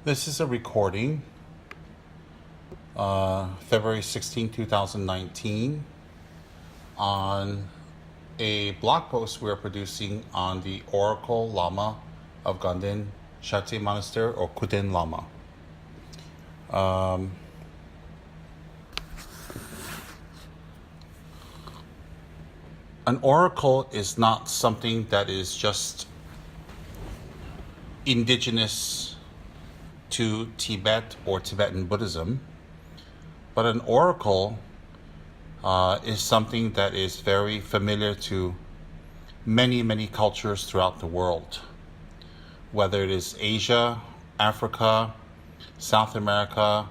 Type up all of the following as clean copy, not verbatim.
This is a recording, February 16, 2019, on a blog post we're producing on the Oracle Lama of Gaden Shartse Monastery, or Kuten Lama. An oracle is not something that is just indigenous to Tibet or Tibetan Buddhism, but an oracle is something that is very familiar to many cultures throughout the world, whether it is Asia, Africa, South America,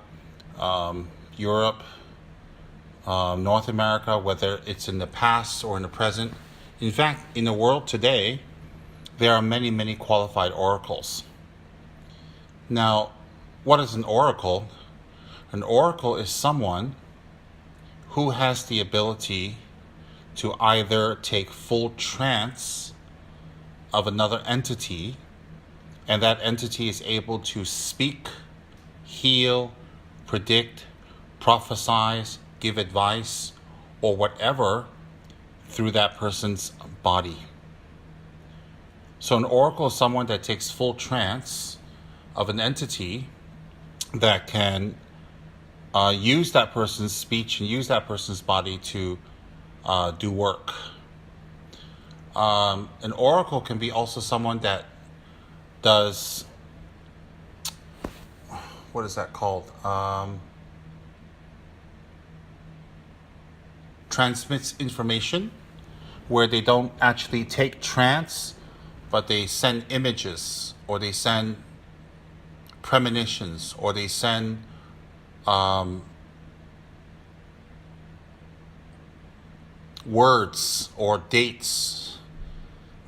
Europe, North America, whether it's in the past or in the present. In fact, in the world today, there are many qualified oracles. Now, what is an oracle? An oracle is someone who has the ability to either take full trance of another entity, and that entity is able to speak, heal, predict, prophesize, give advice, or whatever through that person's body. So an oracle is someone that takes full trance of an entity that can use that person's speech and use that person's body to do work. An oracle can be also someone that does, what is that called? Transmits information, where they don't actually take trance, but they send images, or they send premonitions, or they send words or dates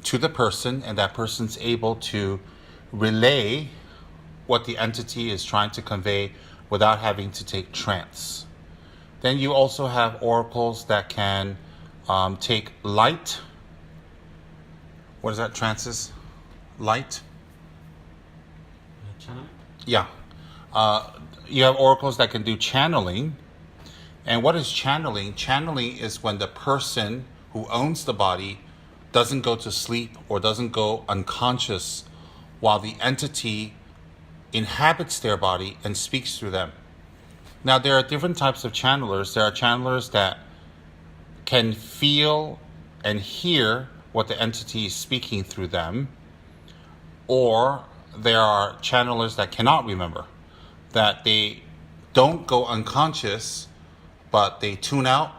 to the person, and that person's able to relay what the entity is trying to convey without having to take trance. Then you also have oracles that can take light. What is that, trances? Light? Yeah. You have oracles that can do channeling. And what is channeling? Channeling is when the person who owns the body doesn't go to sleep or doesn't go unconscious while the entity inhabits their body and speaks through them. Now, there are different types of channelers. There are channelers that can feel and hear what the entity is speaking through them, or there are channelers that cannot remember, that they don't go unconscious, but they tune out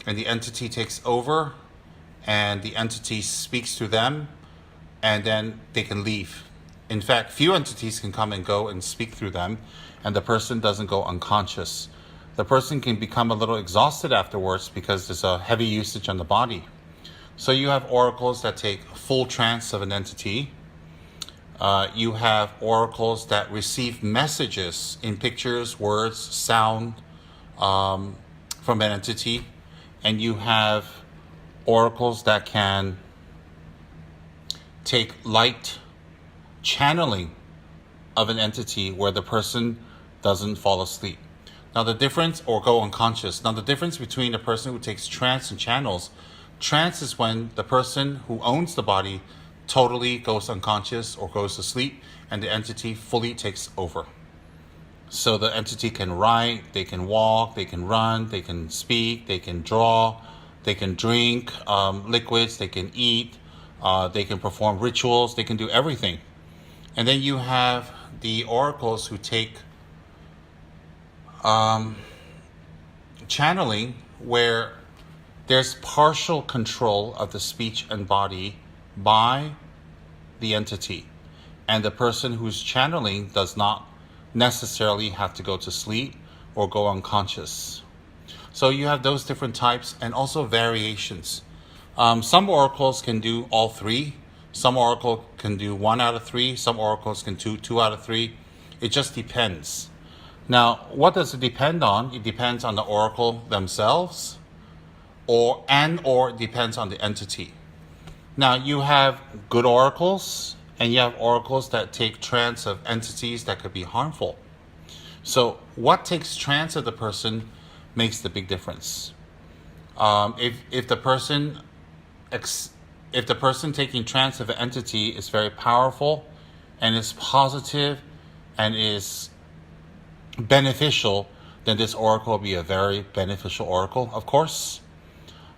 and the entity takes over and the entity speaks to them, and then they can leave. In fact, few entities can come and go and speak through them, and the person doesn't go unconscious. The person can become a little exhausted afterwards because there's a heavy usage on the body. So you have oracles that take full trance of an entity. You have oracles that receive messages in pictures, words, sound from an entity. And you have oracles that can take light channeling of an entity where the person doesn't fall asleep. Now the difference, or go unconscious. Now the difference between a person who takes trance and channels, trance is when the person who owns the body totally goes unconscious or goes to sleep, and the entity fully takes over. So the entity can write, they can walk, they can run, they can speak, they can draw, they can drink liquids, they can eat, they can perform rituals, they can do everything. And then you have the oracles who take channeling, where there's partial control of the speech and body by the entity, and the person who's channeling does not necessarily have to go to sleep or go unconscious. So you have those different types, and also variations. Some oracles can do all three. Some oracle can do 1 out of 3. Some oracles can do 2 out of 3. It just depends. Now, what does it depend on? It depends on the oracle themselves, or it depends on the entity. Now, you have good oracles and you have oracles that take trance of entities that could be harmful. So what takes trance of the person makes the big difference. If the person taking trance of an entity is very powerful and is positive and is beneficial, then this oracle will be a very beneficial oracle. Of course,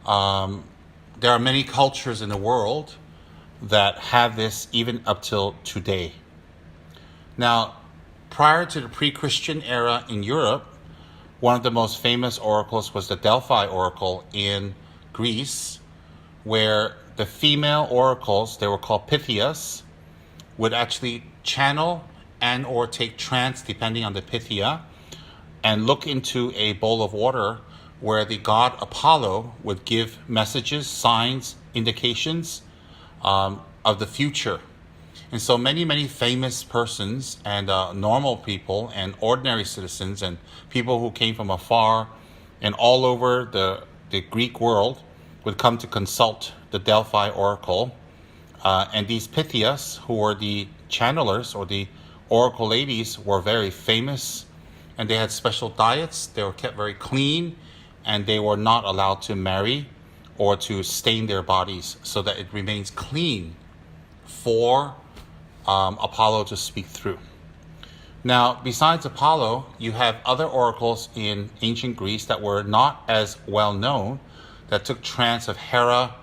there are many cultures in the world that have this even up till today. Now, prior to the pre-Christian era in Europe, one of the most famous oracles was the Delphi Oracle in Greece, where the female oracles, they were called Pythias, would actually channel and or take trance, depending on the Pythia, and look into a bowl of water where the god Apollo would give messages, signs, indications of the future. And so many famous persons and normal people and ordinary citizens and people who came from afar and all over the Greek world would come to consult the Delphi Oracle. And these Pythias, who were the channelers or the oracle ladies, were very famous, and they had special diets. They were kept very clean, and they were not allowed to marry or to stain their bodies, so that it remains clean for Apollo to speak through. Now, besides Apollo, you have other oracles in ancient Greece that were not as well known, that took trance of Hera,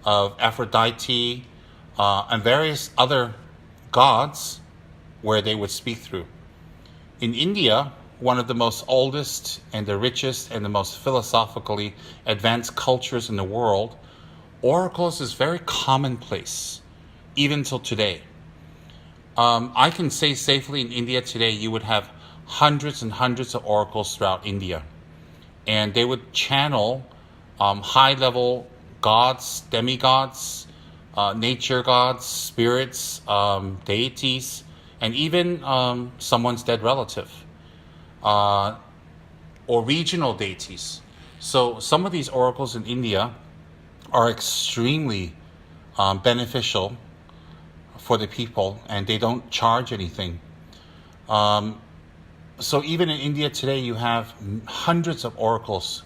of Aphrodite, and various other gods where they would speak through. In India, one of the most oldest and the richest and the most philosophically advanced cultures in the world, oracles is very commonplace, even till today. I can say safely in India today, you would have hundreds and hundreds of oracles throughout India. And they would channel high-level gods, demigods, nature gods, spirits, deities, and even someone's dead relative, or regional deities. So some of these oracles in India are extremely beneficial for the people, and they don't charge anything. So even in India today, you have hundreds of oracles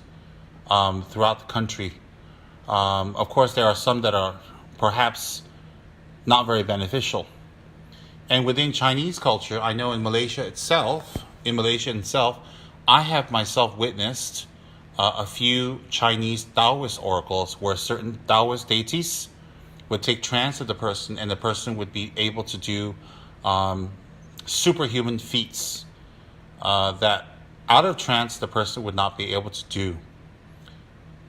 throughout the country. Of course, there are some that are perhaps not very beneficial. And within Chinese culture, I know in Malaysia itself, I have myself witnessed a few Chinese Taoist oracles where certain Taoist deities would take trance of the person, and the person would be able to do superhuman feats that out of trance the person would not be able to do.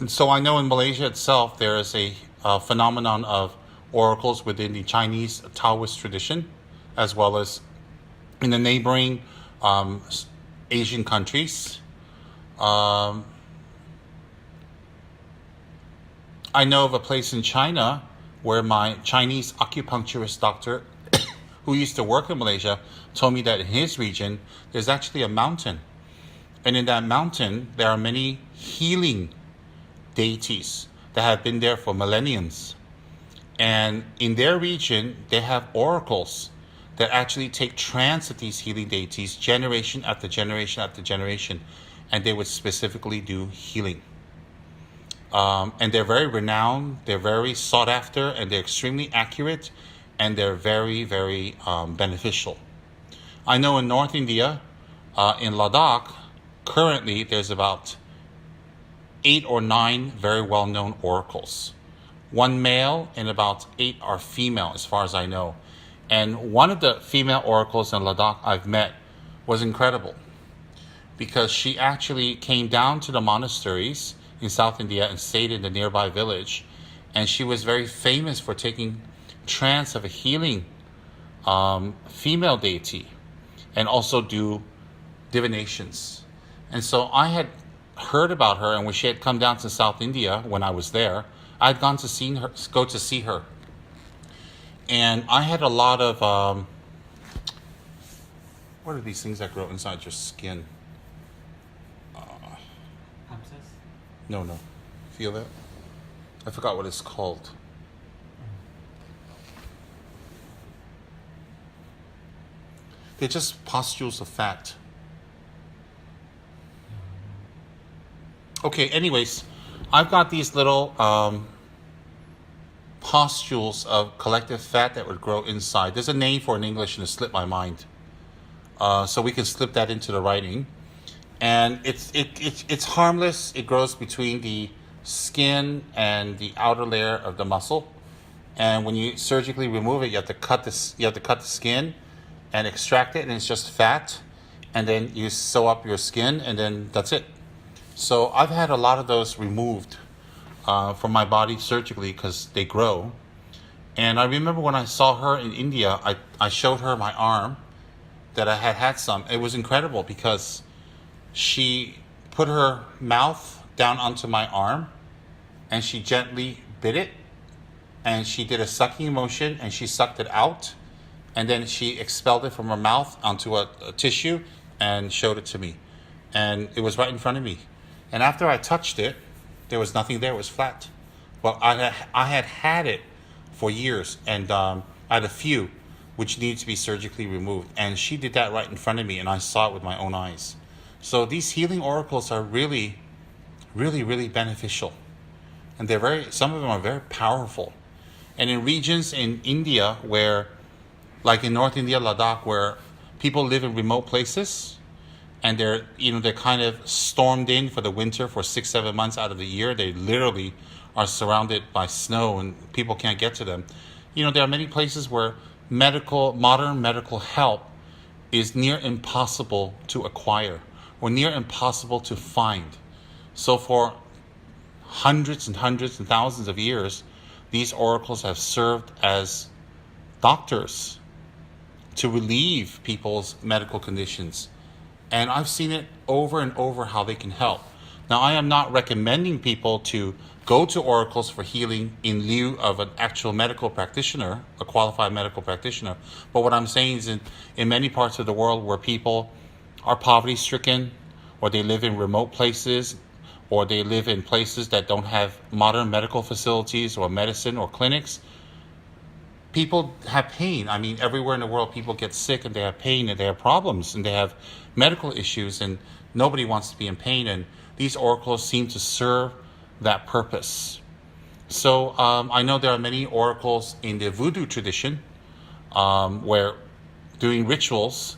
And so I know in Malaysia itself there is a phenomenon of oracles within the Chinese Taoist tradition, as well as in the neighboring Asian countries. I know of a place in China where my Chinese acupuncturist doctor who used to work in Malaysia told me that in his region there's actually a mountain, and in that mountain there are many healing deities that have been there for millenniums, and in their region they have oracles that actually take trance of these healing deities generation after generation after generation, and they would specifically do healing. And they're very renowned, they're very sought after, and they're extremely accurate, and they're very, very beneficial. I know in North India, in Ladakh, currently there's about 8 or 9 very well-known oracles. 1 male and about 8 are female, as far as I know. And one of the female oracles in Ladakh I've met was incredible, because she actually came down to the monasteries in South India and stayed in the nearby village, and she was very famous for taking trance of a healing female deity and also do divinations. And so I had heard about her, and when she had come down to South India when I was there, I had gone to go to see her. And I had a lot of what are these things that grow inside your skin? Abscess? No. Feel that? I forgot what it's called. They're just pustules of fat. Okay, anyways, I've got these little pustules of collective fat that would grow inside. There's a name for it in English and it slipped my mind. So we can slip that into the writing. And it's harmless. It grows between the skin and the outer layer of the muscle. And when you surgically remove it, you have to cut the skin and extract it, and it's just fat. And then you sew up your skin, and then that's it. So I've had a lot of those removed from my body surgically because they grow. And I remember when I saw her in India, I showed her my arm that I had some. It was incredible because she put her mouth down onto my arm and she gently bit it, and she did a sucking motion and she sucked it out, and then she expelled it from her mouth onto a tissue and showed it to me. And it was right in front of me. And after I touched it, there was nothing there. It was flat. Well, I had it for years, and I had a few which needed to be surgically removed. And she did that right in front of me, and I saw it with my own eyes. So these healing oracles are really, really, really beneficial. And some of them are very powerful. And in regions in India where, like in North India, Ladakh, where people live in remote places, and they're kind of stormed in for the winter for 6-7 months out of the year. They literally are surrounded by snow and people can't get to them. There are many places where modern medical help is near impossible to acquire or near impossible to find. So for hundreds and hundreds and thousands of years, these oracles have served as doctors to relieve people's medical conditions. And I've seen it over and over how they can help. Now, I am not recommending people to go to oracles for healing in lieu of an actual medical practitioner, a qualified medical practitioner. But what I'm saying is in many parts of the world where people are poverty-stricken, or they live in remote places, or they live in places that don't have modern medical facilities or medicine or clinics, people have pain. I mean, everywhere in the world, people get sick and they have pain and they have problems and they have medical issues, and nobody wants to be in pain. And these oracles seem to serve that purpose. So I know there are many oracles in the voodoo tradition where doing rituals,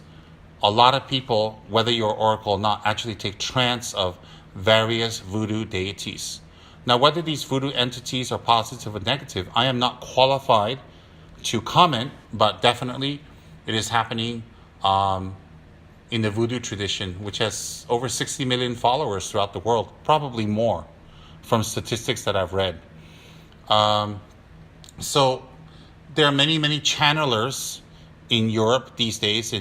a lot of people, whether you're oracle or not, actually take trance of various voodoo deities. Now, whether these voodoo entities are positive or negative, I am not qualified to comment, but definitely it is happening in the voodoo tradition, which has over 60 million followers throughout the world, probably more from statistics that I've read. So there are many, many channelers in Europe these days,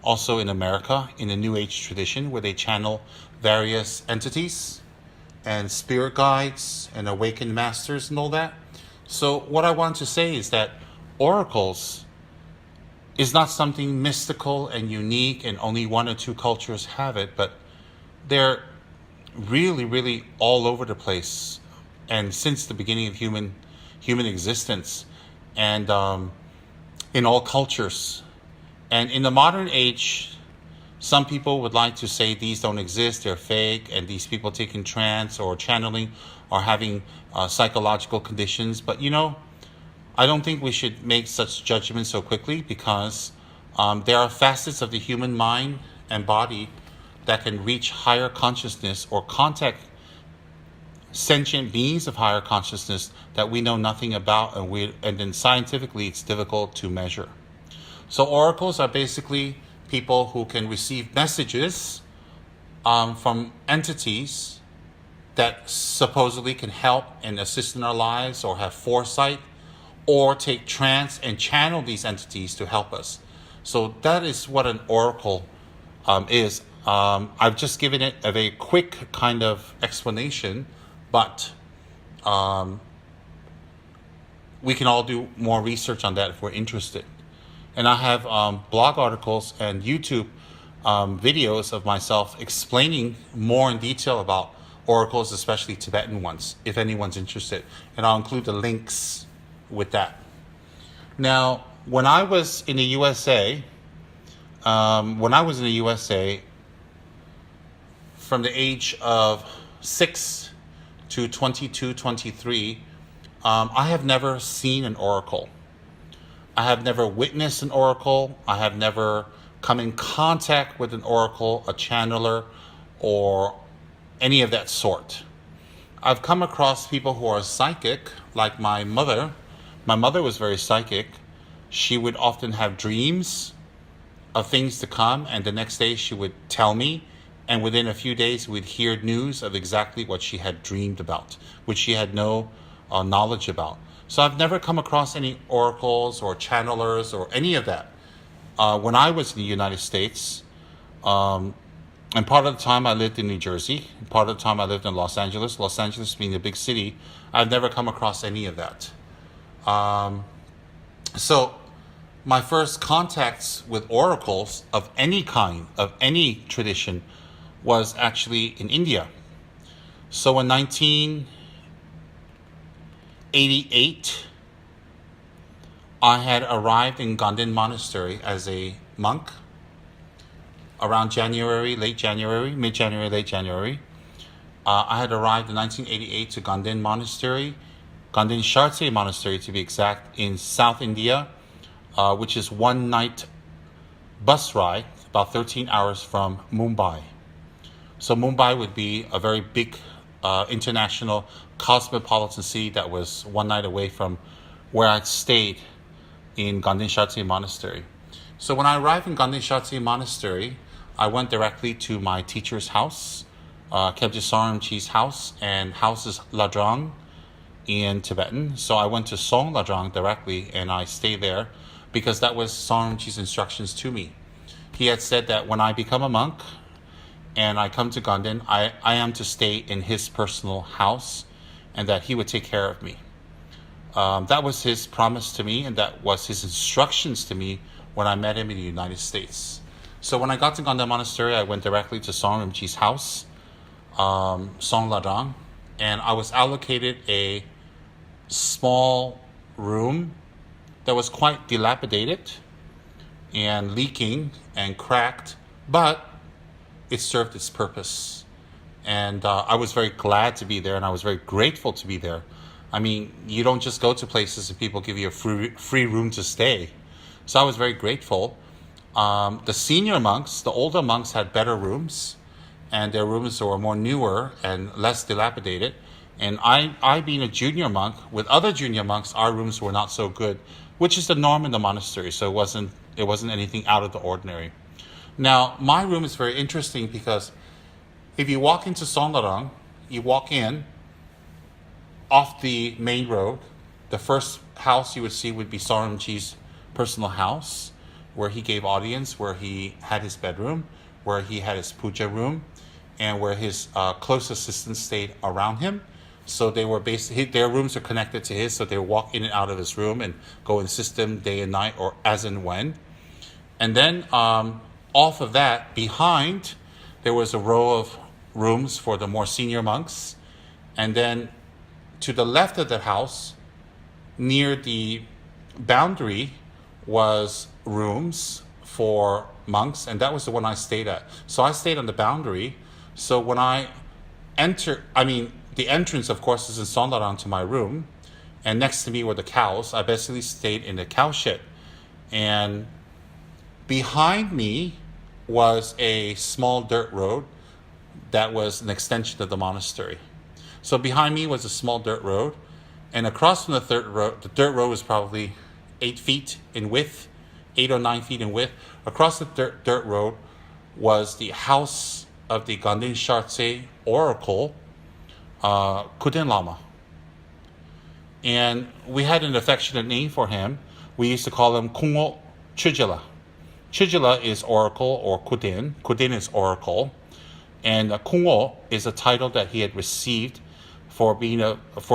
also in America, in the New Age tradition, where they channel various entities and spirit guides and awakened masters and all that. So what I want to say is that oracles is not something mystical and unique and only one or two cultures have it, but they're really, really all over the place, and since the beginning of human existence, and in all cultures. And in the modern age, some people would like to say these don't exist, they're fake, and these people taking trance or channeling are having psychological conditions. But I don't think we should make such judgments so quickly, because there are facets of the human mind and body that can reach higher consciousness or contact sentient beings of higher consciousness that we know nothing about, and then scientifically it's difficult to measure. So oracles are basically people who can receive messages from entities that supposedly can help and assist in our lives, or have foresight, or take trance and channel these entities to help us. So that is what an oracle is. I've just given it a very quick kind of explanation, but we can all do more research on that if we're interested. And I have blog articles and YouTube videos of myself explaining more in detail about oracles, especially Tibetan ones, if anyone's interested. And I'll include the links with that. Now, when I was in the USA, when I was in the USA, from the age of 6 to 22, 23, I have never seen an oracle. I have never witnessed an oracle. I have never come in contact with an oracle, a channeler, or any of that sort. I've come across people who are psychic, like my mother. My mother was very psychic. She would often have dreams of things to come, and the next day she would tell me, and within a few days we'd hear news of exactly what she had dreamed about, which she had no knowledge about. So I've never come across any oracles or channelers or any of that. When I was in the United States, and part of the time I lived in New Jersey, part of the time I lived in Los Angeles, Los Angeles being a big city, I've never come across any of that. So my first contacts with oracles of any kind, of any tradition, was actually in India. So in 1988, I had arrived in Gaden Monastery as a monk around January, mid-January, late January. I had arrived in 1988 to Gaden Monastery, Gaden Shartse Monastery to be exact, in South India, which is one night bus ride, about 13 hours from Mumbai. So Mumbai would be a very big international cosmopolitan city that was one night away from where I'd stayed in Gaden Shartse Monastery. So when I arrived in Gaden Shartse Monastery, I went directly to my teacher's house, Khebje Rinpoche's house, and house is Ladrang in Tibetan. So I went to Song Ladrang directly, and I stayed there because that was Rinpoche's instructions to me. He had said that when I become a monk and I come to Gaden, I am to stay in his personal house, and that he would take care of me. That was his promise to me, and that was his instructions to me when I met him in the United States. So when I got to Gaden Monastery, I went directly to Song Rinpoche's house, Song Ladrang, and I was allocated a small room that was quite dilapidated and leaking and cracked, but it served its purpose. And I was very glad to be there, and I was very grateful to be there. I mean, you don't just go to places and people give you a free room to stay. So I was very grateful. The senior monks, the older monks, had better rooms, and their rooms were more newer and less dilapidated. And I being a junior monk, with other junior monks, our rooms were not so good, which is the norm in the monastery. So it wasn't anything out of the ordinary. Now, my room is very interesting because if you walk into Songlarang, you walk in off the main road. The first house you would see would be Rinpoche's personal house, where he gave audience, where he had his bedroom, where he had his puja room, and where his close assistants stayed around him. So they were their rooms are connected to his, so they would walk in and out of his room and go in system day and night, or as and when. And then off of that, behind, there was a row of rooms for the more senior monks. And then to the left of the house, near the boundary, was rooms for monks, and that was the one I stayed at. So I stayed on the boundary. So when I the entrance, of course, is in Sonlarang to my room, and next to me were the cows. I basically stayed in the cow shed. And behind me was a small dirt road that was an extension of the monastery. So behind me was a small dirt road, and across from the dirt road was probably 8 feet in width, 8 or 9 feet in width. Across the dirt road was the house of the Gaden Shartse Oracle, Kuten Lama. And we had an affectionate name for him. We used to call him Kungo Chujila. Chujila is oracle, or Kuten. Kuten is oracle. And Kungo is a title that he had received for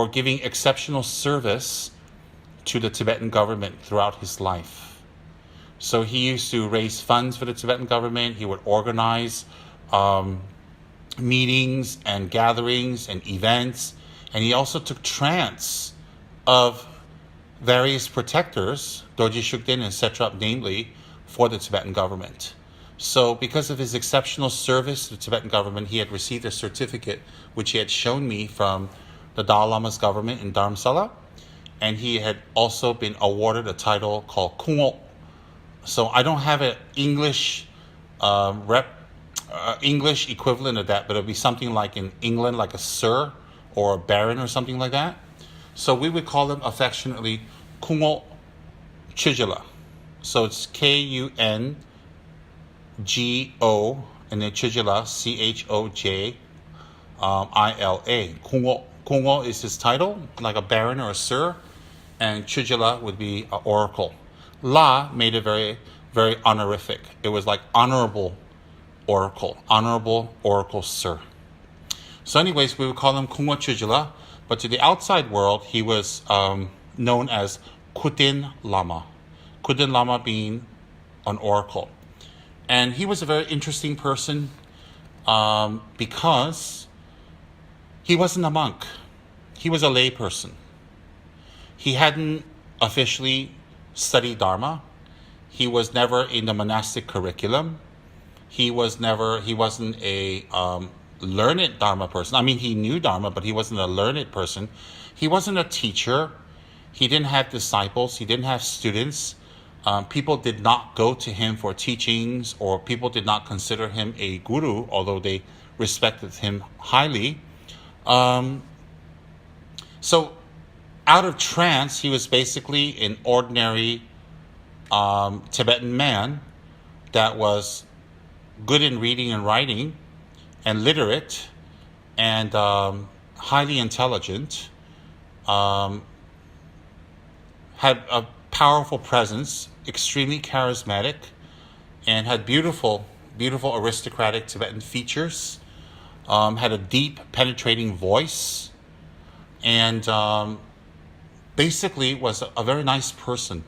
giving exceptional service to the Tibetan government throughout his life. So he used to raise funds for the Tibetan government. He would organize meetings and gatherings and events. And he also took trance of various protectors, Dorje Shugden and Setrap namely, for the Tibetan government. So because of his exceptional service to the Tibetan government, he had received a certificate which he had shown me from the Dalai Lama's government in Dharamsala, and he had also been awarded a title called Kungo. So I don't have an English English equivalent of that, but it'll be something like in England, like a Sir or a Baron or something like that. So we would call him affectionately Kungo Chijila. So it's Kungo and then Chijila, Chojila. Kungo is his title, like a Baron or a Sir, and Chijila would be an Oracle. La made it very, very honorific. It was like honorable Oracle Sir. So anyways, we would call him Kungo Chujila, but to the outside world, he was known as Kuten Lama. Kuten Lama being an oracle. And he was a very interesting person because he wasn't a monk. He was a lay person. He hadn't officially studied Dharma. He was never in the monastic curriculum. He wasn't a learned Dharma person. I mean, he knew Dharma, but he wasn't a learned person. He wasn't a teacher. He didn't have disciples. He didn't have students. People did not go to him for teachings, or people did not consider him a guru, although they respected him highly. So out of trance, he was basically an ordinary Tibetan man that was good in reading and writing and literate and highly intelligent, had a powerful presence, extremely charismatic, and had beautiful aristocratic Tibetan features, had a deep penetrating voice, and basically was a very nice person.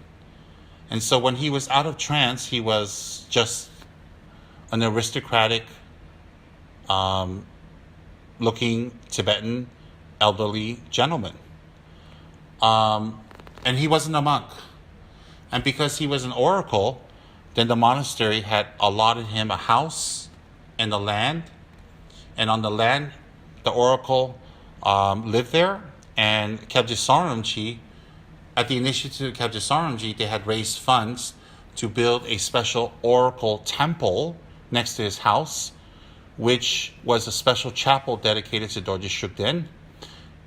And so when he was out of trance, he was just an aristocratic looking Tibetan elderly gentleman. And he wasn't a monk. And because he was an oracle, then the monastery had allotted him a house and the land. And on the land, the oracle lived there. And Kyabje Saramji, at the initiative of Kyabje Saramji, they had raised funds to build a special oracle temple next to his house, which was a special chapel dedicated to Dorje Shugden.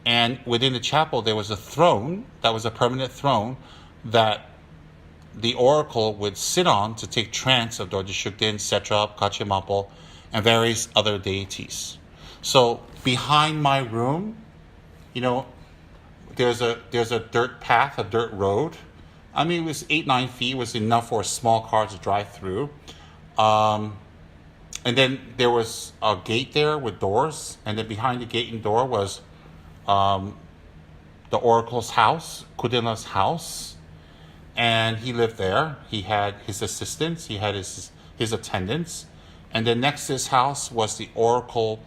And within the chapel, there was a throne that was a permanent throne that the oracle would sit on to take trance of Dorje Shugden, Setrap, Kachimapol, and various other deities. So behind my room, there's a dirt path, a dirt road. I mean, it was 8-9 feet, was enough for a small car to drive through. And then there was a gate there with doors, and then behind the gate and door was the oracle's house, Kudinla's house, and he lived there. He had his assistants, he had his attendants, and then next to his house was the Oracle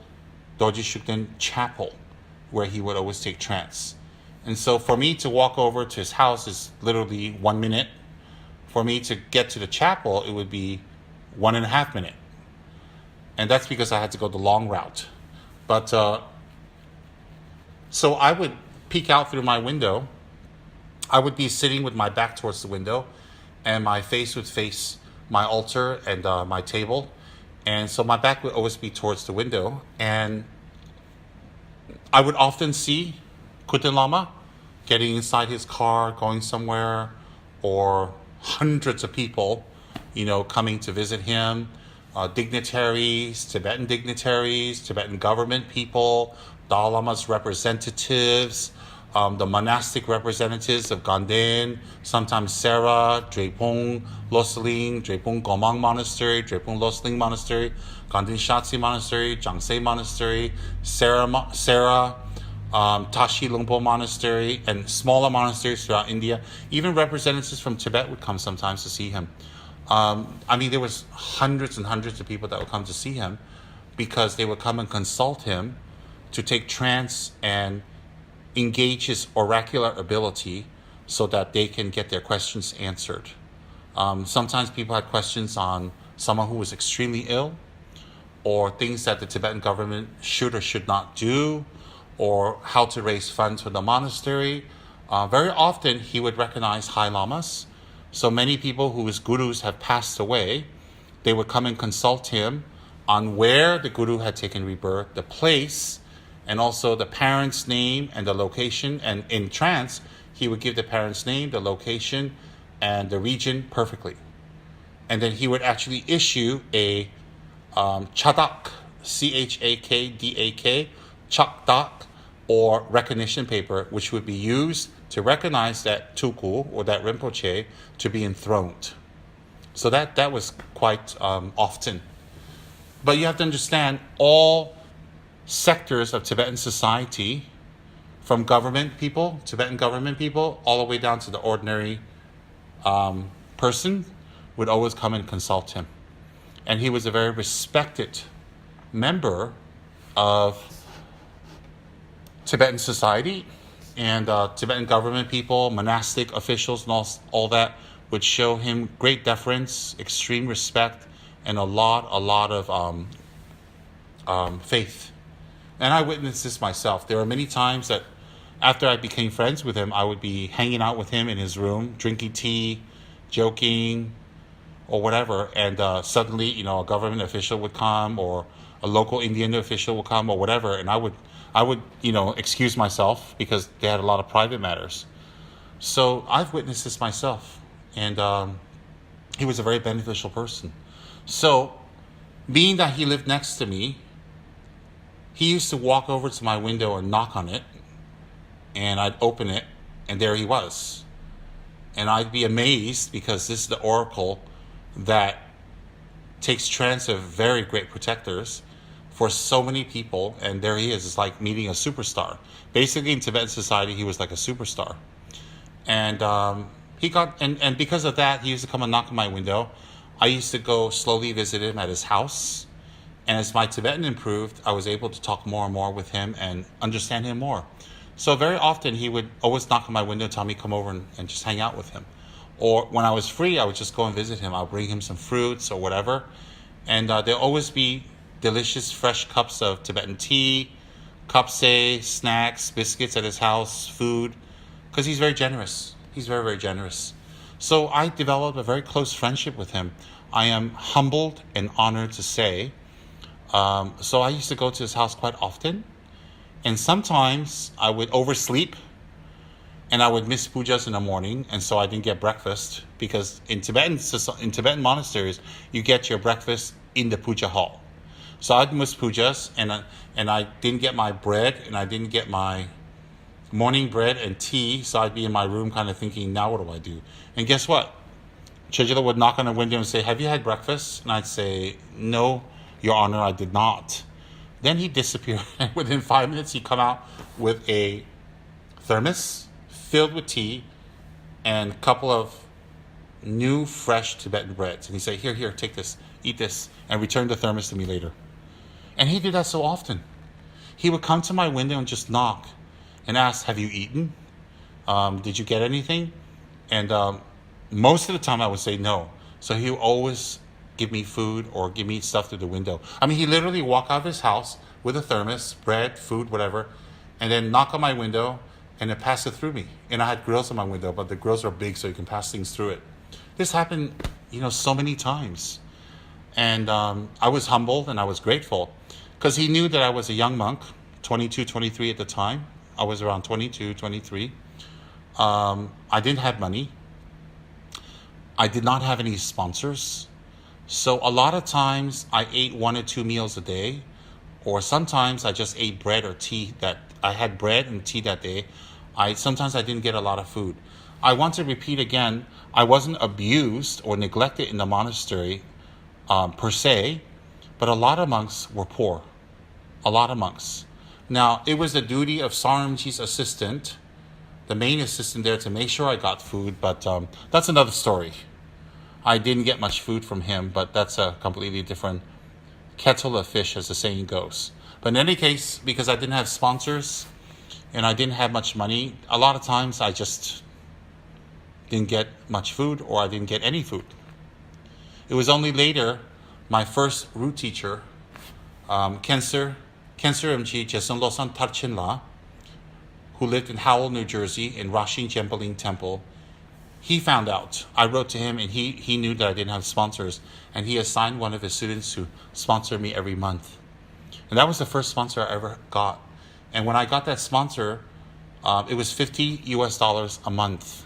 Dorje Shugden chapel, where he would always take trance. And so for me to walk over to his house is literally 1 minute. For me to get to the chapel, it would be 1.5 minutes. And that's because I had to go the long route. But so I would peek out through my window. I would be sitting with my back towards the window, and my face would face my altar and my table. And so my back would always be towards the window. And I would often see Kuten Lama getting inside his car, going somewhere, or hundreds of people, coming to visit him. Dignitaries, Tibetan government people, Dalai Lama's representatives, the monastic representatives of Gaden, sometimes Sarah, Drepung Losling, Drepung Gomang Monastery, Drepung Losling Monastery, Gaden Shartse Monastery, Jangse Monastery, Sarah, Tashi Lungpo Monastery, and smaller monasteries throughout India. Even representatives from Tibet would come sometimes to see him. There was hundreds and hundreds of people that would come to see him because they would come and consult him to take trance and engage his oracular ability so that they can get their questions answered. Sometimes people had questions on someone who was extremely ill, or things that the Tibetan government should or should not do, or how to raise funds for the monastery. Very often he would recognize high lamas. So many people whose gurus have passed away, they would come and consult him on where the guru had taken rebirth, the place, and also the parent's name and the location. And in trance, he would give the parent's name, the location, and the region perfectly. And then he would actually issue a chadak, Chakdak, chakdak, or recognition paper, which would be used to recognize that tuku or that Rinpoche to be enthroned. So that was quite often. But you have to understand all sectors of Tibetan society, from government people, Tibetan government people, all the way down to the ordinary person, would always come and consult him. And he was a very respected member of Tibetan society, and Tibetan government people, monastic officials, and all that would show him great deference, extreme respect, and a lot of faith. And I witnessed this myself. There were many times that after I became friends with him, I would be hanging out with him in his room, drinking tea, joking, or whatever, and suddenly, a government official would come, or a local Indian official would come, or whatever, and I would, excuse myself because they had a lot of private matters. So I've witnessed this myself, and he was a very beneficial person. So, being that he lived next to me, he used to walk over to my window and knock on it, and I'd open it, and there he was. And I'd be amazed, because this is the Oracle that takes trance of very great protectors for so many people, and there he is. It's like meeting a superstar. Basically, in Tibetan society, he was like a superstar. And and because of that, he used to come and knock on my window. I used to go slowly visit him at his house. And as my Tibetan improved, I was able to talk more and more with him and understand him more. So very often he would always knock on my window and tell me come over and just hang out with him. Or when I was free, I would just go and visit him. I'll bring him some fruits or whatever. And there'll always be delicious fresh cups of Tibetan tea, kapse, snacks, biscuits at his house, food, because he's very generous. He's very, very generous. So I developed a very close friendship with him. I am humbled and honored to say. So I used to go to his house quite often. And sometimes I would oversleep, and I would miss pujas in the morning, and so I didn't get breakfast, because in Tibetan monasteries, you get your breakfast in the puja hall. So I'd miss pujas, and I didn't get my bread, and I didn't get my morning bread and tea, so I'd be in my room kind of thinking, now what do I do? And guess what? Chejila would knock on the window and say, have you had breakfast? And I'd say, no, Your Honor, I did not. Then he'd disappear, and within 5 minutes, he'd come out with a thermos filled with tea and a couple of new, fresh Tibetan breads. And he'd say, here, take this, eat this, and return the thermos to me later. And he did that so often. He would come to my window and just knock and ask, have you eaten? Did you get anything? And most of the time I would say no. So he would always give me food or give me stuff through the window. I mean, he literally walk out of his house with a thermos, bread, food, whatever, and then knock on my window and then pass it through me. And I had grills on my window, but the grills are big so you can pass things through it. This happened, so many times. And I was humbled and I was grateful, because he knew that I was a young monk, 22, 23 at the time. I was around 22, 23. I didn't have money. I did not have any sponsors. So a lot of times I ate 1 or 2 meals a day, or sometimes I just ate bread or tea. That I had bread and tea that day. Sometimes I didn't get a lot of food. I want to repeat again, I wasn't abused or neglected in the monastery per se, but a lot of monks were poor. A lot of monks. Now, it was the duty of Saramji's assistant, the main assistant there, to make sure I got food, but that's another story. I didn't get much food from him, but that's a completely different kettle of fish, as the saying goes. But in any case, because I didn't have sponsors and I didn't have much money, a lot of times I just didn't get much food or I didn't get any food. It was only later, my first root teacher, Cancer Rinpoche Jesung Losan Tarchin La, who lived in Howell, New Jersey, in Rashin Jempeling Temple, he found out. I wrote to him, and he knew that I didn't have sponsors, and he assigned one of his students to sponsor me every month. And that was the first sponsor I ever got. And when I got that sponsor, it was $50 a month.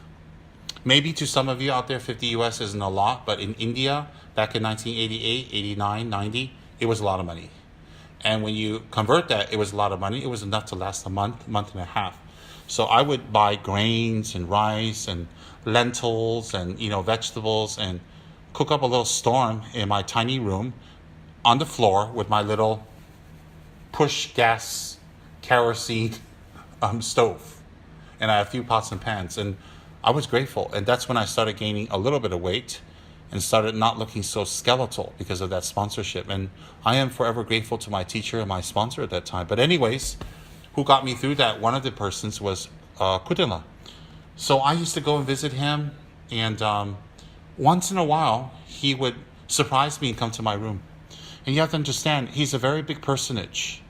Maybe to some of you out there, 50 US isn't a lot, but in India, back in 1988, 89, 90, it was a lot of money. And when you convert that, it was a lot of money. It was enough to last a month and a half. So I would buy grains and rice and lentils and vegetables and cook up a little storm in my tiny room on the floor with my little push gas kerosene stove. And I had a few pots and pans. And I was grateful. And that's when I started gaining a little bit of weight and started not looking so skeletal because of that sponsorship. And I am forever grateful to my teacher and my sponsor at that time. But anyways, who got me through that, one of the persons was Kuten Lama. So I used to go and visit him, and once in a while, he would surprise me and come to my room. And you have to understand, he's a very big personage.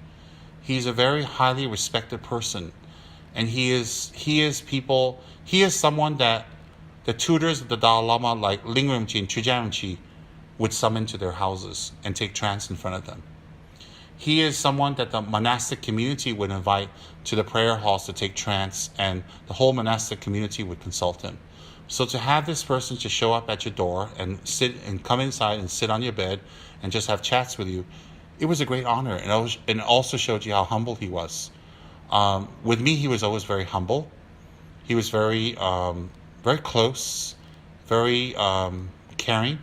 He's a very highly respected person. And he is someone that the tutors of the Dalai Lama, like Ling Rinpoche and Choyang Rinpoche, would summon to their houses and take trance in front of them. He is someone that the monastic community would invite to the prayer halls to take trance, and the whole monastic community would consult him. So to have this person just show up at your door and sit and come inside and sit on your bed and just have chats with you, it was a great honor. And it also showed you how humble he was. With me, he was always very humble. He was very close, very caring.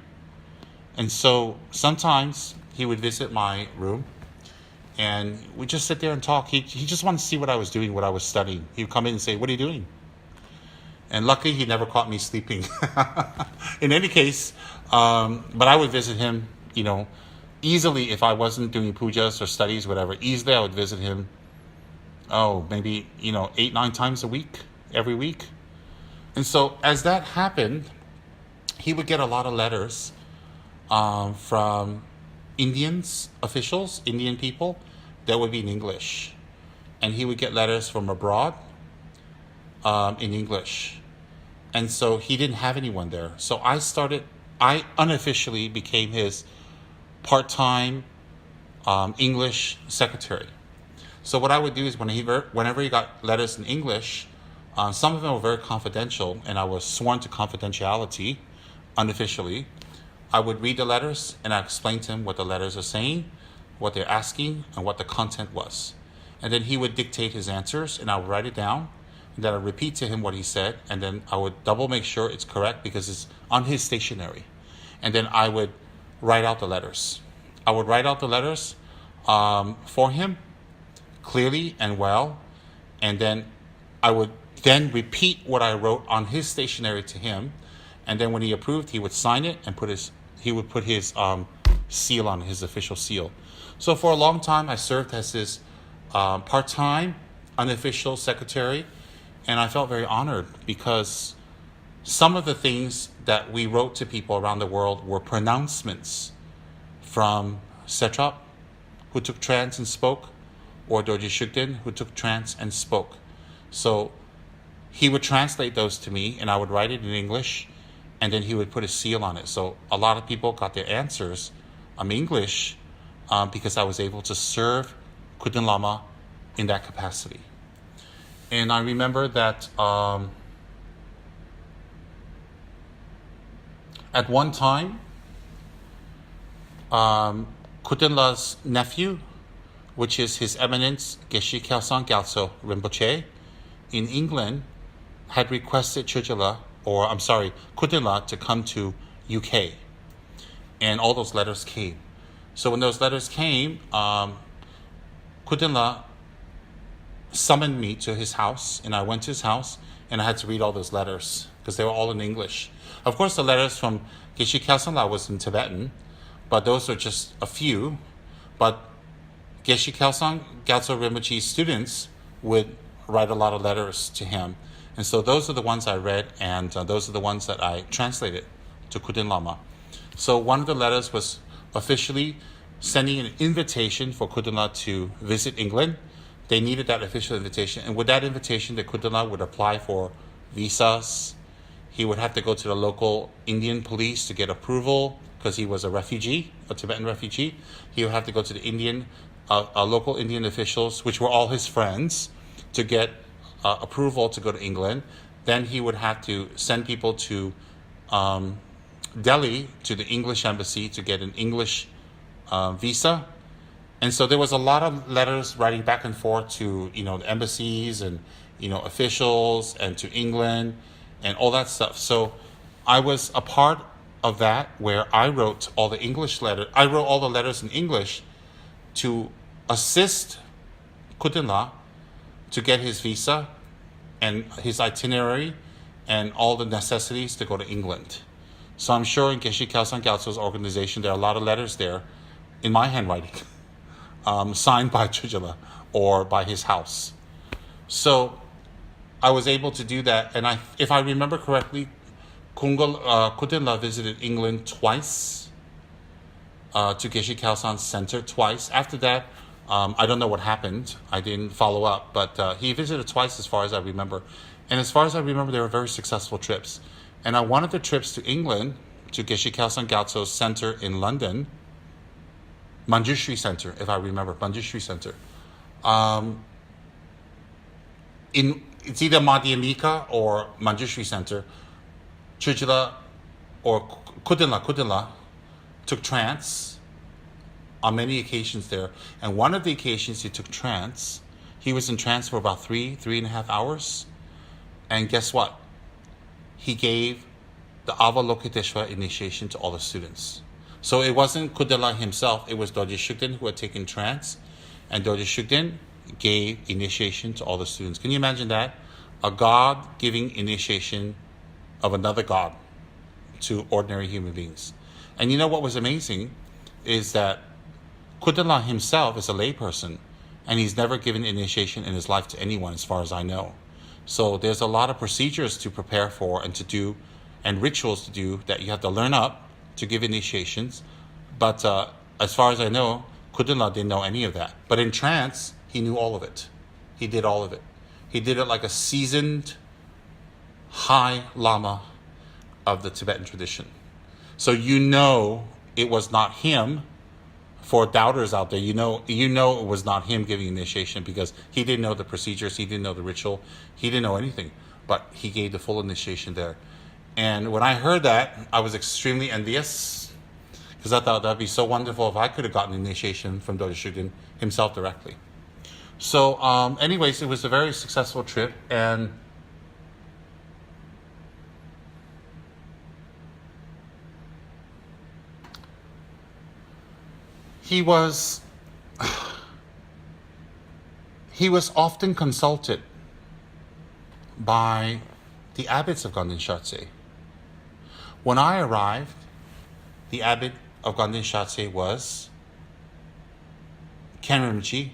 And so sometimes he would visit my room, and we just sit there and talk. He just wanted to see what I was doing, what I was studying. He would come in and say, "What are you doing?" And luckily, he never caught me sleeping. In any case, but I would visit him, easily if I wasn't doing pujas or studies, whatever. Easily, I would visit him. Maybe 8, 9 times a week, every week. And so as that happened, he would get a lot of letters from Indian people that would be in English. And he would get letters from abroad in English. And so he didn't have anyone there. So I unofficially became his part-time English secretary. So what I would do is whenever he got letters in English, some of them were very confidential, and I was sworn to confidentiality unofficially. I would read the letters, and I explained to him what the letters are saying, what they're asking, and what the content was. And then he would dictate his answers, and I would write it down, and then I would repeat to him what he said, and then I would double make sure it's correct because it's on his stationery. And then I would write out the letters. I would write out the letters for him clearly and well, and then I would then repeat what I wrote on his stationery to him, and then when he approved, he would sign it and put his seal on, his official seal. So for a long time, I served as his part-time, unofficial secretary, and I felt very honored because some of the things that we wrote to people around the world were pronouncements from Setrap, who took trance and spoke, or Dorje Shugden, who took trance and spoke. So he would translate those to me, and I would write it in English, and then he would put a seal on it. So a lot of people got their answers in English because I was able to serve Kuten Lama in that capacity. And I remember that at one time, Kuten Lama's nephew, which is His Eminence Geshe Kelsang Gyaltso Rinpoche, in England, had requested Kuten Lama to come to UK. And all those letters came. So when those letters came, Kuten Lama summoned me to his house, and I went to his house, and I had to read all those letters because they were all in English. Of course, the letters from Geshe Kelsang Lama was in Tibetan, but those are just a few. But Geshe Kelsang Gyaltso Rinpoche's students would write a lot of letters to him, And so those are the ones I read, and those are the ones that I translated to Kuten Lama. So one of the letters was officially sending an invitation for Kuten Lama to visit England. They needed that official invitation. And with that invitation, the Kuten Lama would apply for visas. He would have to go to the local Indian police to get approval because he was a refugee, a Tibetan refugee. He would have to go to the local Indian officials, which were all his friends, to get approval to go to England. Then he would have to send people to Delhi, to the English embassy, to get an English visa. And so there was a lot of letters writing back and forth to, the embassies and, officials, and to England and all that stuff. So I was a part of that, where I wrote all the English letters. I wrote all the letters in English to assist Kuten Lama to get his visa and his itinerary and all the necessities to go to England. So I'm sure in Geshe Kelsang Gyaltso's organization, there are a lot of letters there in my handwriting, signed by Chujala or by his house. So I was able to do that. And if I remember correctly, Kuten Lama visited England twice, to Geshe Kelsang Center twice. After that, I don't know what happened. I didn't follow up, but he visited twice as far as I remember. And as far as I remember, they were very successful trips. And on one of the trips to England, to Geshe Kelsang Gyaltso's center in London, Manjushri Center, if I remember, Manjushri Center. It's either Madhyamika or Manjushri Center. Chujala or Kuten Lama took trance on many occasions there. And one of the occasions he took trance, he was in trance for about 3.5 hours. And guess what? He gave the Avalokiteshvara initiation to all the students. So it wasn't Kuten Lama himself, it was Dorje Shugden who had taken trance, and Dorje Shugden gave initiation to all the students. Can you imagine that? A god giving initiation of another god to ordinary human beings. And you know what was amazing is that Kuten Lama himself is a layperson, and he's never given initiation in his life to anyone, as far as I know. So there's a lot of procedures to prepare for and to do, and rituals to do, that you have to learn up to give initiations. But as far as I know, Kuten Lama didn't know any of that. But in trance, he knew all of it. He did all of it. He did it like a seasoned high Lama of the Tibetan tradition. So it was not him. For doubters out there, you know it was not him giving initiation, because he didn't know the procedures, he didn't know the ritual, he didn't know anything, but he gave the full initiation there. And when I heard that, I was extremely envious, because I thought that'd be so wonderful if I could have gotten initiation from Dorje Shugden himself directly. So anyways, it was a very successful trip, and he was often consulted by the abbots of Gaden Shartse. When I arrived, the abbot of Gaden Shartse was Khen Rinpoche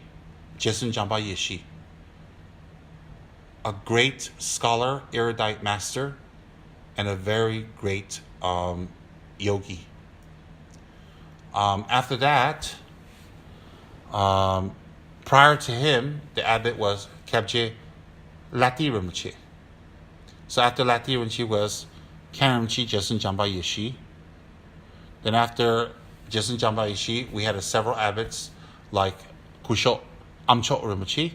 Jesun Jamba Yeshi, a great scholar, erudite master, and a very great yogi. After that, prior to him, the abbot was Khabje Lati Rinpoche. So after Lati Rinpoche was Khen Rinpoche Jesun Jamba Yeshi. Then after Jesun Jamba Yeshi, we had several abbots like Kusho Amcho Rinpoche,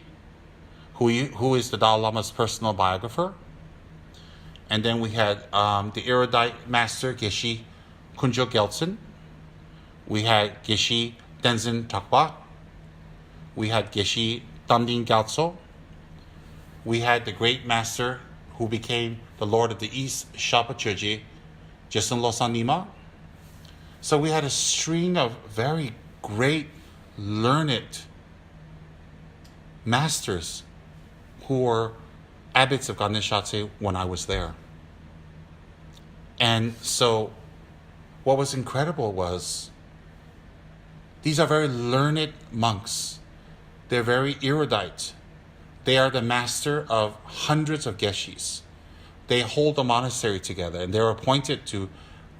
who is the Dalai Lama's personal biographer. And then we had the erudite master Geshe Kunjo Geltsen. We had Geshe Denzin Takpa. We had Geshe Damdin Gyaltso. We had the great master who became the Lord of the East, Shapa Chöje, Jesun Losang Nima. So we had a string of very great, learned masters who were abbots of Gaden Shartse when I was there. And so what was incredible was, these are very learned monks. They're very erudite. They are the master of hundreds of geshis. They hold the monastery together, and they're appointed to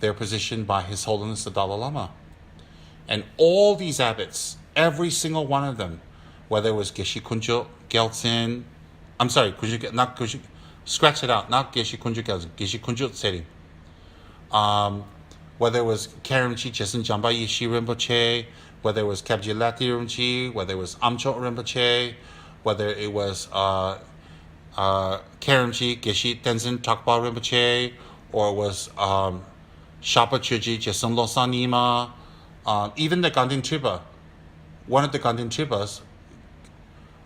their position by His Holiness the Dalai Lama. And all these abbots, every single one of them, whether it was Geshe Kunjo Geltsin, I'm sorry, not Kunjo, scratch it out, not Geshe Kunjo Geltsin, Geshe Kunjo Tsering. Whether it was Karimchi Jessen Jamba Yeshi Rinpoche, whether it was Kabji Lati Rinpoche, whether it was Amcho Rinpoche, whether it was Karimchi Geshe Tenzin Takpa Rinpoche, or it was Shapa Chuji Jessen Losan Nima, even the Ganden Tripa, one of the Ganden Tripas,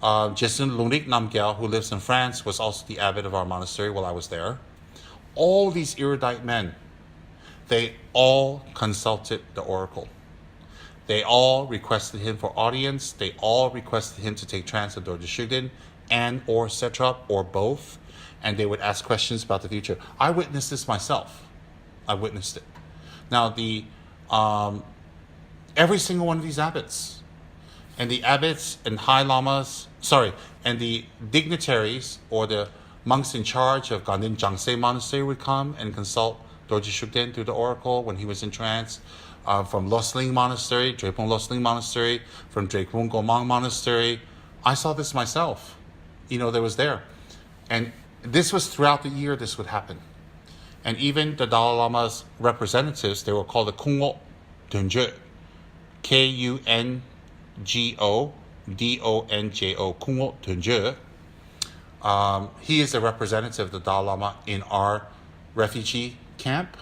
Jessen Lunik Namgyal, who lives in France, was also the abbot of our monastery while I was there. All these erudite men, they all consulted the oracle. They all requested him for audience. They all requested him to take trance of Dorje Shugden and or Setrap or both. And they would ask questions about the future. I witnessed this myself. I witnessed it. Now, every single one of these abbots, and the abbots and high lamas, and the dignitaries or the monks in charge of Gaden Shartse Monastery would come and consult Dorje Shugden through the oracle when he was in trance. From Losling Monastery, Drepung Losling Monastery, from Drepung Gomang Monastery. I saw this myself. There was there. And this was throughout the year this would happen. And even the Dalai Lama's representatives, they were called the Kungo Donjo, Kungo Donjo, Kungo Donjo. He is a representative of the Dalai Lama in our refugee camp.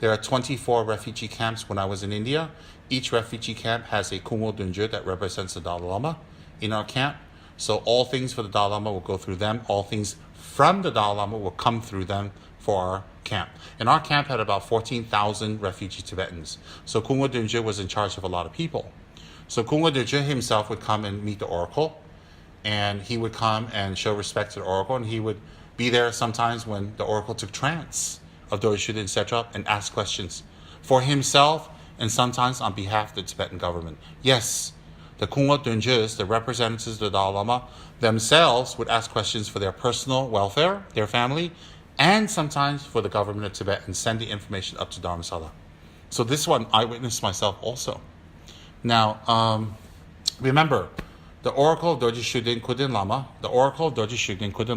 There are 24 refugee camps when I was in India. Each refugee camp has a Kungo Donjo that represents the Dalai Lama in our camp. So all things for the Dalai Lama will go through them. All things from the Dalai Lama will come through them for our camp. And our camp had about 14,000 refugee Tibetans. So Kungo Donjo was in charge of a lot of people. So Kungo Donjo himself would come and meet the oracle. And he would come and show respect to the oracle. And he would be there sometimes when the oracle took trance of Dorje Shugden and Setrap and ask questions for himself and sometimes on behalf of the Tibetan government. Yes, the Kungo Donjos, the representatives of the Dalai Lama, themselves would ask questions for their personal welfare, their family, and sometimes for the government of Tibet and send the information up to Dharmasala. So this one I witnessed myself also. Now, remember, the Oracle of Dorje Shugden Kuten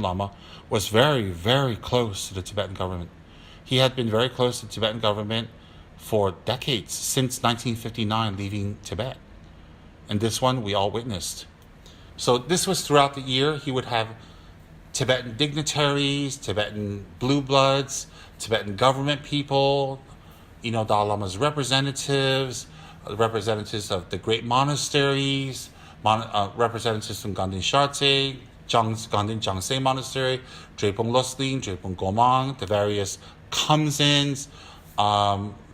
Lama, was very, very close to the Tibetan government. He had been very close to the Tibetan government for decades, since 1959, leaving Tibet. And this one we all witnessed. So this was throughout the year. He would have Tibetan dignitaries, Tibetan blue bloods, Tibetan government people, Dalai Lama's representatives, representatives of the great monasteries, representatives from Gaden Shartse, Gaden Shartse Monastery, Drepung Losling, Drepung Gomang, the various Kamsins,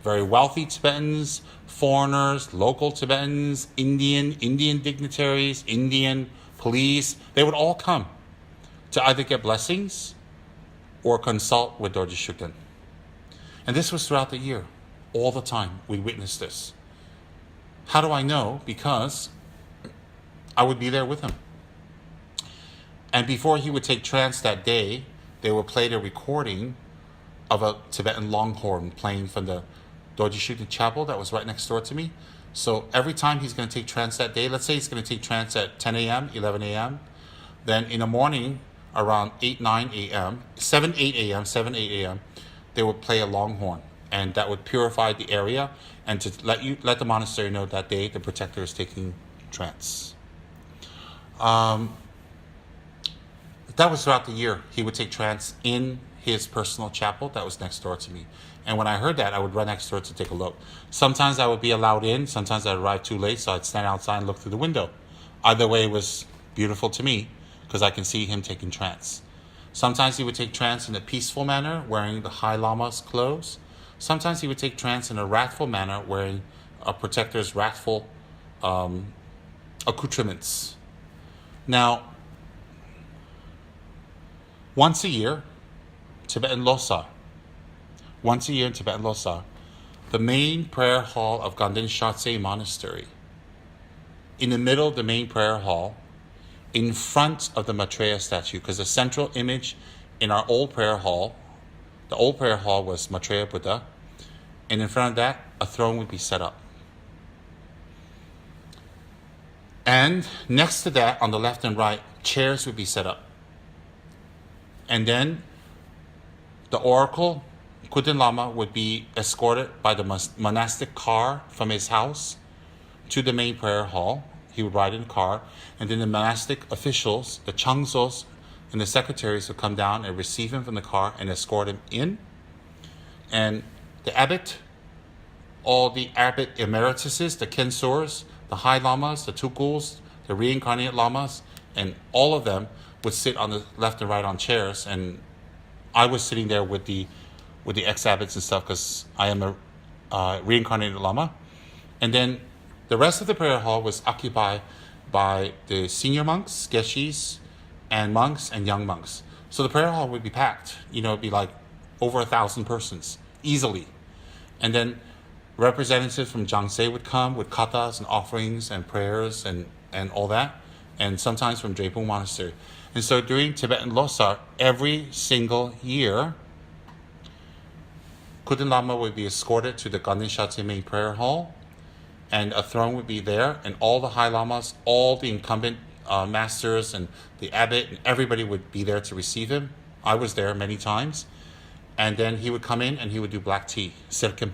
very wealthy Tibetans, foreigners, local Tibetans, Indian dignitaries, Indian police. They would all come to either get blessings or consult with Dorje Shugden. And this was throughout the year, all the time. We witnessed this. How do I know? Because I would be there with him. And before he would take trance that day, they would play the recording of a Tibetan longhorn playing from the Dorje Shugden chapel that was right next door to me. So every time he's going to take trance that day, let's say he's going to take trance at 10 a.m., 11 a.m., then in the morning around 8, 9 a.m., 7, 8 a.m., they would play a longhorn. And that would purify the area and to let the monastery know that day the protector is taking trance. That was throughout the year. He would take trance in his personal chapel that was next door to me. And when I heard that, I would run next door to take a look. Sometimes I would be allowed in. Sometimes I'd arrive too late, so I'd stand outside and look through the window. Either way, it was beautiful to me because I can see him taking trance. Sometimes he would take trance in a peaceful manner, wearing the High Lama's clothes. Sometimes he would take trance in a wrathful manner, wearing a protector's wrathful accoutrements. Now, once a year, Tibetan Losar, the main prayer hall of Gaden Shartse Monastery, in the middle of the main prayer hall in front of the Maitreya statue, because the central image in our old prayer hall, the old prayer hall was Maitreya Buddha, and in front of that, a throne would be set up. And next to that, on the left and right, chairs would be set up. And then the Oracle, Kuten Lama, would be escorted by the monastic car from his house to the main prayer hall. He would ride in a car, and then the monastic officials, the changsos and the secretaries, would come down and receive him from the car and escort him in. And the abbot, all the abbot emerituses, the kensors, the high lamas, the tukuls, the reincarnated lamas, and all of them would sit on the left and right on chairs, and I was sitting there with the ex-abbots and stuff, because I am a reincarnated lama. And then the rest of the prayer hall was occupied by the senior monks, geshis, and monks and young monks. So the prayer hall would be packed. It'd be like over 1,000 persons, easily. And then representatives from Jiangxi would come with katas and offerings and prayers and all that, and sometimes from Drepung Monastery. And so during Tibetan Losar, every single year, Kuten Lama would be escorted to the Gaden Shartse main prayer hall, and a throne would be there, and all the high lamas, all the incumbent masters and the abbot, and everybody would be there to receive him. I was there many times. And then he would come in and he would do black tea, sirkim.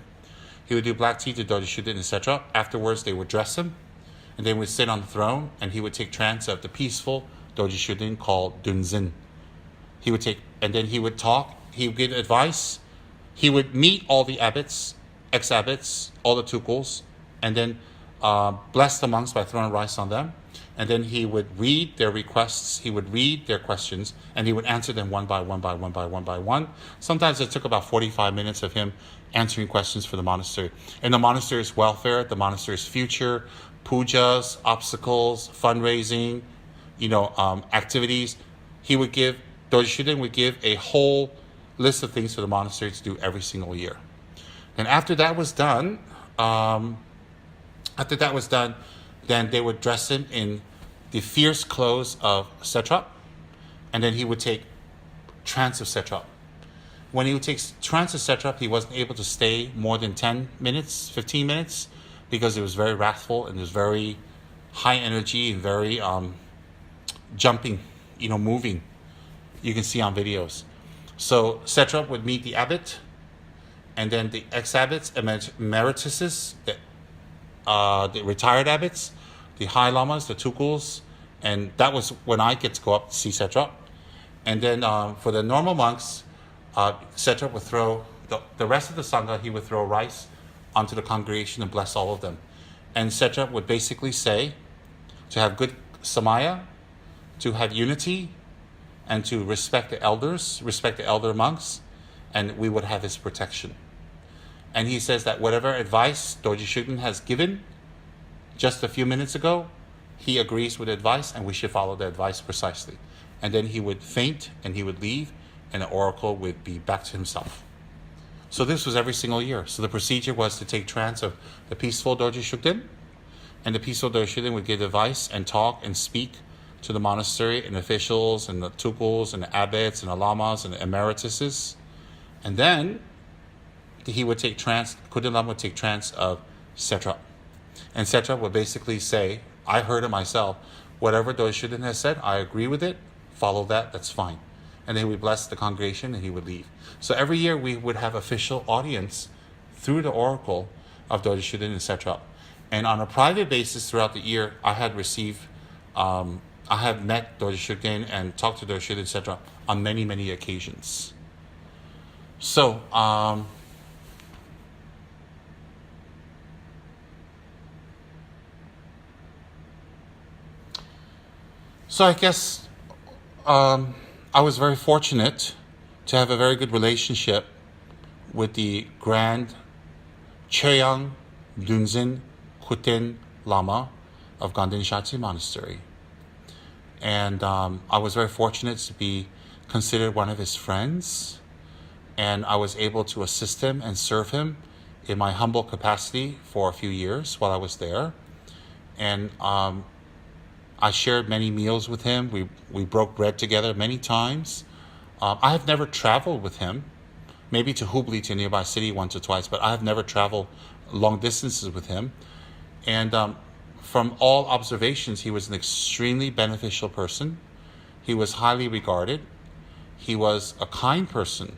He would do black tea to Dorje Shugden and Setrap. Afterwards, they would dress him, and they would sit on the throne, and he would take trance of the peaceful Dorje Shugden called Dulzin. He would and then he would talk, he would give advice, he would meet all the abbots, ex-abbots, all the tukuls, and then bless the monks by throwing rice on them. And then he would read their requests, he would read their questions, and he would answer them one by one. Sometimes it took about 45 minutes of him answering questions for the monastery. And the monastery's welfare, the monastery's future, pujas, obstacles, fundraising, activities. Dorje Shugden would give a whole list of things for the monastery to do every single year. And after that was done, then they would dress him in the fierce clothes of Setrap, and then he would take trance of Setrap. When he would take trance of Setrap, he wasn't able to stay more than 10 minutes, 15 minutes, because it was very wrathful and it was very high energy and very jumping, moving. You can see on videos. So Setrap would meet the abbot, and then the ex-abbots, emerituses, the retired abbots, the high lamas, the tukuls, and that was when I get to go up to see Setrap. And then for the normal monks, Setrap would throw, the rest of the Sangha, he would throw rice onto the congregation and bless all of them. And Setrap would basically say to have good samaya, to have unity, and to respect the elders, respect the elder monks, and we would have his protection. And he says that whatever advice Dorje Shugden has given just a few minutes ago, he agrees with the advice, and we should follow the advice precisely. And then he would faint and he would leave, and the oracle would be back to himself. So this was every single year. So the procedure was to take trance of the peaceful Dorje Shugden, and the peaceful Dorje Shugden would give advice and talk and speak to the monastery and officials and the tukuls and the abbots and the lamas and the emerituses. And then he would take trance, Kuten Lama would take trance of Setrap. And Setrap would basically say, I heard it myself, whatever Dorje Shugden has said, I agree with it, follow that, that's fine. And then we bless the congregation and he would leave. So every year we would have official audience through the oracle of Dorje Shugden and Setrap. And on a private basis throughout the year, I had received, I have met Dorje Shugden and talked to Dorje Shugden and Setrap on many, many occasions. So, I guess I was very fortunate to have a very good relationship with the Grand Choyang Dulzin Kuten Lama of Gaden Shartse Monastery. And I was very fortunate to be considered one of his friends, and I was able to assist him and serve him in my humble capacity for a few years while I was there. And I shared many meals with him. We broke bread together many times. I have never traveled with him, maybe to Hubli, to a nearby city, once or twice, but I have never traveled long distances with him. And from all observations, he was an extremely beneficial person. He was highly regarded. He was a kind person.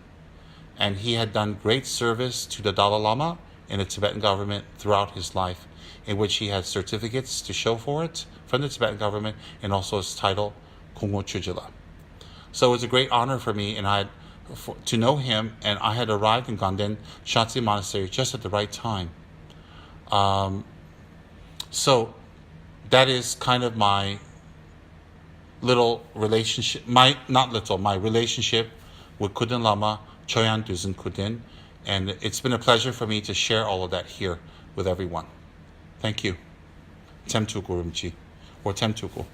And he had done great service to the Dalai Lama and the Tibetan government throughout his life, in which he had certificates to show for it from the Tibetan government, and also his title, Kungmo Chujila. So it was a great honor for me to know him, and I had arrived in Gaden Shartse Monastery just at the right time. So that is kind of my little relationship, my relationship with Kuten Lama, Choyang Dulzin Kuten, and it's been a pleasure for me to share all of that here with everyone. Thank you. Tsem Rinpoche, or Tsem Tuku.